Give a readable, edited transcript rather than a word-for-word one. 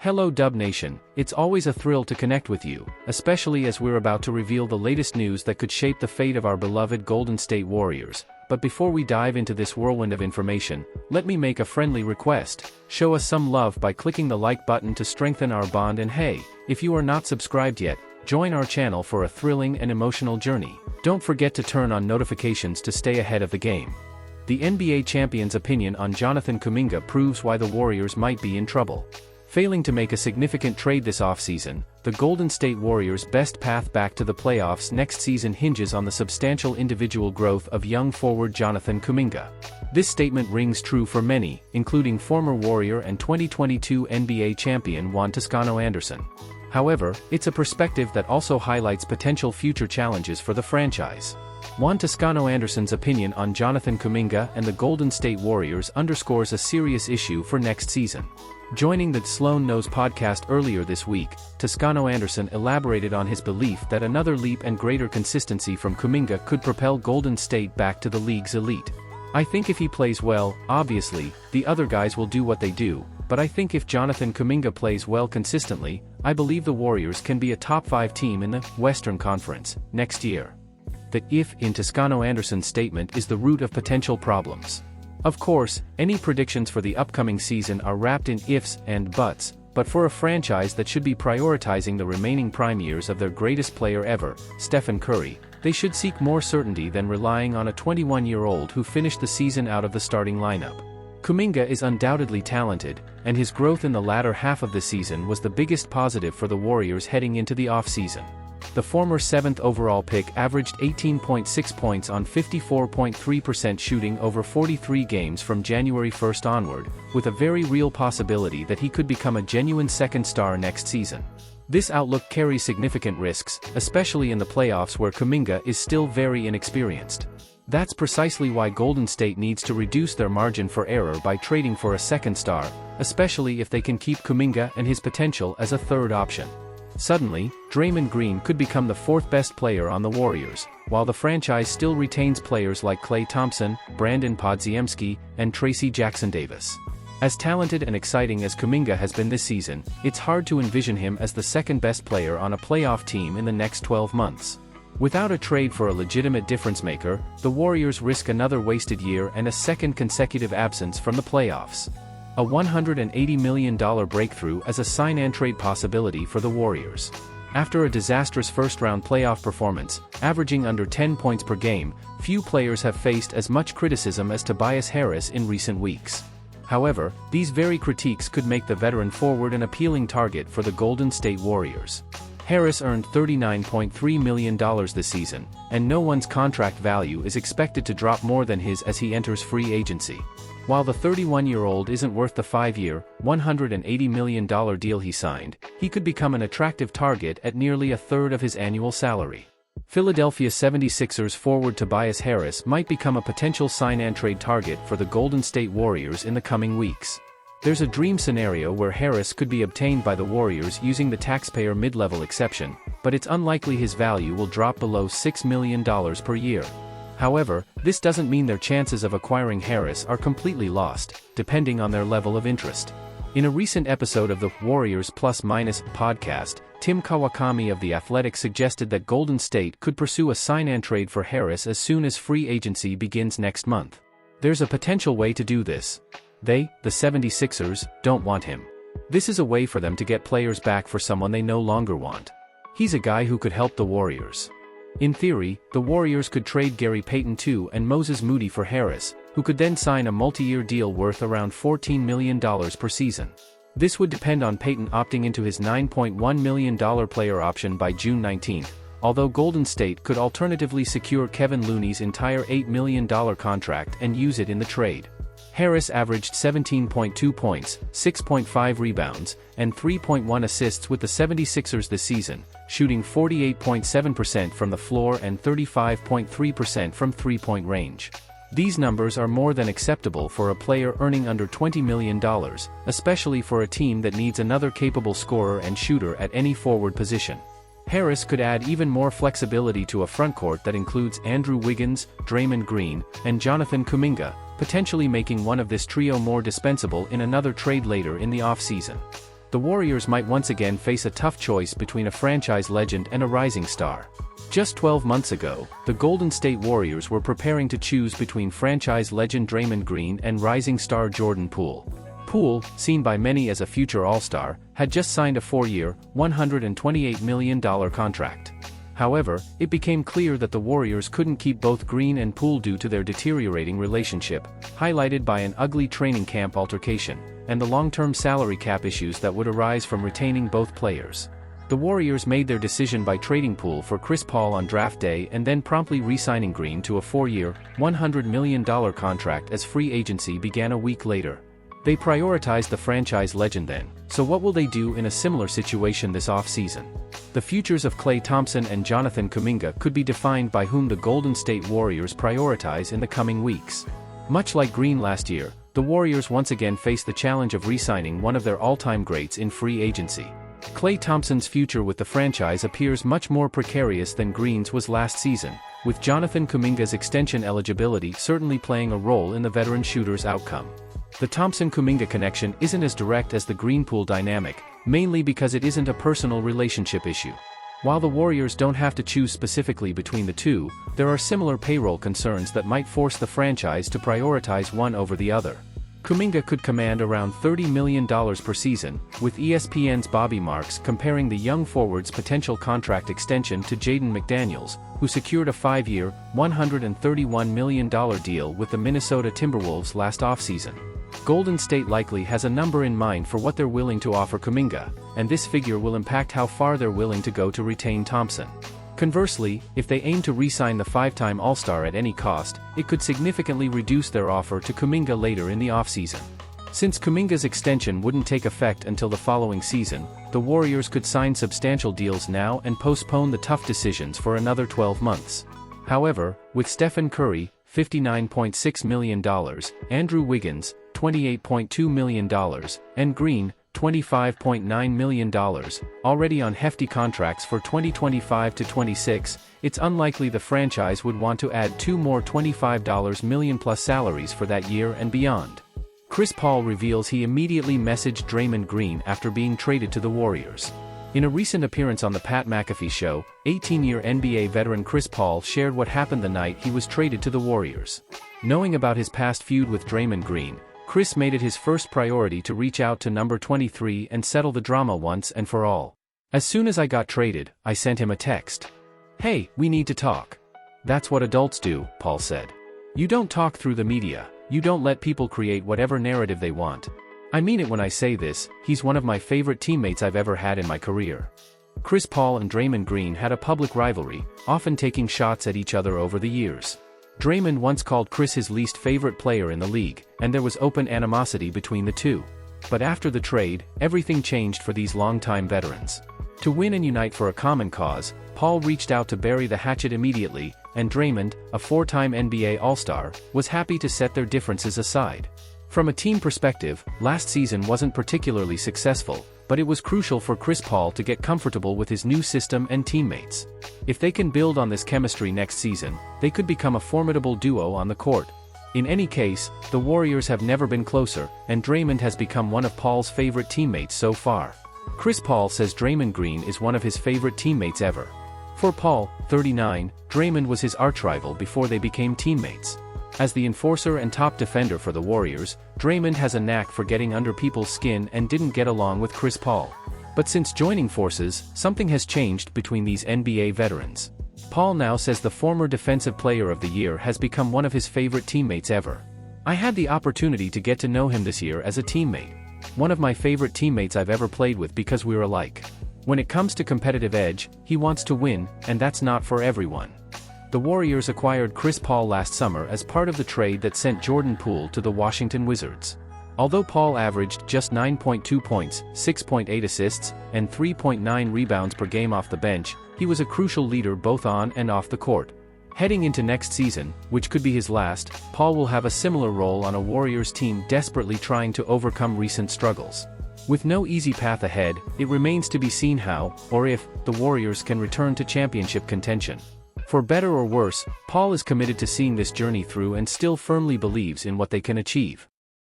Hello Dub Nation, it's always a thrill to connect with you, especially as we're about to reveal the latest news that could shape the fate of our beloved Golden State Warriors. But before we dive into this whirlwind of information, let me make a friendly request. Show us some love by clicking the like button to strengthen our bond, and hey, if you are not subscribed yet, join our channel for a thrilling and emotional journey. Don't forget to turn on notifications to stay ahead of the game. The NBA champion's opinion on Jonathan Kuminga proves why the Warriors might be in trouble. Failing to make a significant trade this offseason, the Golden State Warriors' best path back to the playoffs next season hinges on the substantial individual growth of young forward Jonathan Kuminga. This statement rings true for many, including former Warrior and 2022 NBA champion Juan Toscano Anderson. However, it's a perspective that also highlights potential future challenges for the franchise. Juan Toscano Anderson's opinion on Jonathan Kuminga and the Golden State Warriors underscores a serious issue for next season. Joining the Sloan Knows podcast earlier this week, Toscano Anderson elaborated on his belief that another leap and greater consistency from Kuminga could propel Golden State back to the league's elite. "I think if he plays well, obviously, the other guys will do what they do, but I think if Jonathan Kuminga plays well consistently, I believe the Warriors can be a top 5 team in the Western Conference next year." The "if" in Toscano Anderson's statement is the root of potential problems. Of course, any predictions for the upcoming season are wrapped in ifs and buts, but for a franchise that should be prioritizing the remaining prime years of their greatest player ever, Stephen Curry, they should seek more certainty than relying on a 21-year-old who finished the season out of the starting lineup. Kuminga is undoubtedly talented, and his growth in the latter half of the season was the biggest positive for the Warriors heading into the offseason. The former 7th overall pick averaged 18.6 points on 54.3% shooting over 43 games from January 1 onward, with a very real possibility that he could become a genuine second star next season. This outlook carries significant risks, especially in the playoffs where Kuminga is still very inexperienced. That's precisely why Golden State needs to reduce their margin for error by trading for a second star, especially if they can keep Kuminga and his potential as a third option. Suddenly, Draymond Green could become the 4th best player on the Warriors, while the franchise still retains players like Klay Thompson, Brandon Podziemski, and Tracy Jackson-Davis. As talented and exciting as Kuminga has been this season, it's hard to envision him as the second best player on a playoff team in the next 12 months. Without a trade for a legitimate difference-maker, the Warriors risk another wasted year and a second consecutive absence from the playoffs. A $180 million breakthrough as a sign-and-trade possibility for the Warriors. After a disastrous first-round playoff performance, averaging under 10 points per game, few players have faced as much criticism as Tobias Harris in recent weeks. However, these very critiques could make the veteran forward an appealing target for the Golden State Warriors. Harris earned $39.3 million this season, and no one's contract value is expected to drop more than his as he enters free agency. While the 31-year-old isn't worth the 5-year, $180 million deal he signed, he could become an attractive target at nearly a third of his annual salary. Philadelphia 76ers forward Tobias Harris might become a potential sign-and-trade target for the Golden State Warriors in the coming weeks. There's a dream scenario where Harris could be obtained by the Warriors using the taxpayer mid-level exception, but it's unlikely his value will drop below $6 million per year. However, this doesn't mean their chances of acquiring Harris are completely lost, depending on their level of interest. In a recent episode of the Warriors Plus Minus podcast, Tim Kawakami of The Athletic suggested that Golden State could pursue a sign-and-trade for Harris as soon as free agency begins next month. There's a potential way to do this. They, the 76ers, don't want him. This is a way for them to get players back for someone they no longer want. He's a guy who could help the Warriors. In theory, the Warriors could trade Gary Payton II and Moses Moody for Harris, who could then sign a multi-year deal worth around $14 million per season. This would depend on Payton opting into his $9.1 million player option by June 19, although Golden State could alternatively secure Kevin Looney's entire $8 million contract and use it in the trade. Harris averaged 17.2 points, 6.5 rebounds, and 3.1 assists with the 76ers this season, shooting 48.7% from the floor and 35.3% from three-point range. These numbers are more than acceptable for a player earning under $20 million, especially for a team that needs another capable scorer and shooter at any forward position. Harris could add even more flexibility to a frontcourt that includes Andrew Wiggins, Draymond Green, and Jonathan Kuminga, potentially making one of this trio more dispensable in another trade later in the offseason. the Warriors might once again face a tough choice between a franchise legend and a rising star. Just 12 months ago, the Golden State Warriors were preparing to choose between franchise legend Draymond Green and rising star Jordan Poole. Poole, seen by many as a future All-Star, had just signed a 4-year, $128 million contract. However, it became clear that the Warriors couldn't keep both Green and Poole due to their deteriorating relationship, highlighted by an ugly training camp altercation, and the long-term salary cap issues that would arise from retaining both players. The Warriors made their decision by trading Poole for Chris Paul on draft day and then promptly re-signing Green to a 4-year, $100 million contract as free agency began a week later. They prioritized the franchise legend then, so what will they do in a similar situation this offseason? The futures of Klay Thompson and Jonathan Kuminga could be defined by whom the Golden State Warriors prioritize in the coming weeks. Much like Green last year, the Warriors once again face the challenge of re-signing one of their all-time greats in free agency. Klay Thompson's future with the franchise appears much more precarious than Green's was last season, with Jonathan Kuminga's extension eligibility certainly playing a role in the veteran shooter's outcome. The Thompson-Kuminga connection isn't as direct as the Green-Poole dynamic, mainly because it isn't a personal relationship issue. While the Warriors don't have to choose specifically between the two, there are similar payroll concerns that might force the franchise to prioritize one over the other. Kuminga could command around $30 million per season, with ESPN's Bobby Marks comparing the young forward's potential contract extension to Jaden McDaniels, who secured a 5-year, $131 million deal with the Minnesota Timberwolves last offseason. Golden State likely has a number in mind for what they're willing to offer Kuminga, and this figure will impact how far they're willing to go to retain Thompson. Conversely, if they aim to re-sign the 5-time All-Star at any cost, it could significantly reduce their offer to Kuminga later in the offseason. Since Kuminga's extension wouldn't take effect until the following season, the Warriors could sign substantial deals now and postpone the tough decisions for another 12 months. However, with Stephen Curry, $59.6 million, Andrew Wiggins, $28.2 million, and Green, $25.9 million, already on hefty contracts for 2025 to 26, it's unlikely the franchise would want to add 2 more $25 million plus salaries for that year and beyond. Chris Paul reveals he immediately messaged Draymond Green after being traded to the Warriors. In a recent appearance on the Pat McAfee Show, 18-year NBA veteran Chris Paul shared what happened the night he was traded to the Warriors. Knowing about his past feud with Draymond Green, Chris made it his first priority to reach out to number 23 and settle the drama once and for all. As soon as I got traded, I sent him a text. "Hey, we need to talk." That's what adults do, Paul said. You don't talk through the media, you don't let people create whatever narrative they want. I mean it when I say this, he's one of my favorite teammates I've ever had in my career. Chris Paul and Draymond Green had a public rivalry, often taking shots at each other over the years. Draymond once called Chris his least favorite player in the league, and there was open animosity between the two. But after the trade, everything changed for these longtime veterans. To win and unite for a common cause, Paul reached out to bury the hatchet immediately, and Draymond, a 4-time NBA All-Star, was happy to set their differences aside. From a team perspective, last season wasn't particularly successful, but it was crucial for Chris Paul to get comfortable with his new system and teammates. If they can build on this chemistry next season, they could become a formidable duo on the court. In any case, the Warriors have never been closer, and Draymond has become one of Paul's favorite teammates so far. Chris Paul says Draymond Green is one of his favorite teammates ever. For Paul, 39, Draymond was his archrival before they became teammates. As the enforcer and top defender for the Warriors, Draymond has a knack for getting under people's skin and didn't get along with Chris Paul. But since joining forces, something has changed between these NBA veterans. Paul now says the former Defensive Player of the Year has become one of his favorite teammates ever. "I had the opportunity to get to know him this year as a teammate. One of my favorite teammates I've ever played with because we're alike. When it comes to competitive edge, he wants to win, and that's not for everyone." The Warriors acquired Chris Paul last summer as part of the trade that sent Jordan Poole to the Washington Wizards. Although Paul averaged just 9.2 points, 6.8 assists, and 3.9 rebounds per game off the bench, he was a crucial leader both on and off the court. Heading into next season, which could be his last, Paul will have a similar role on a Warriors team desperately trying to overcome recent struggles. With no easy path ahead, it remains to be seen how, or if, the Warriors can return to championship contention. For better or worse, Paul is committed to seeing this journey through and still firmly believes in what they can achieve.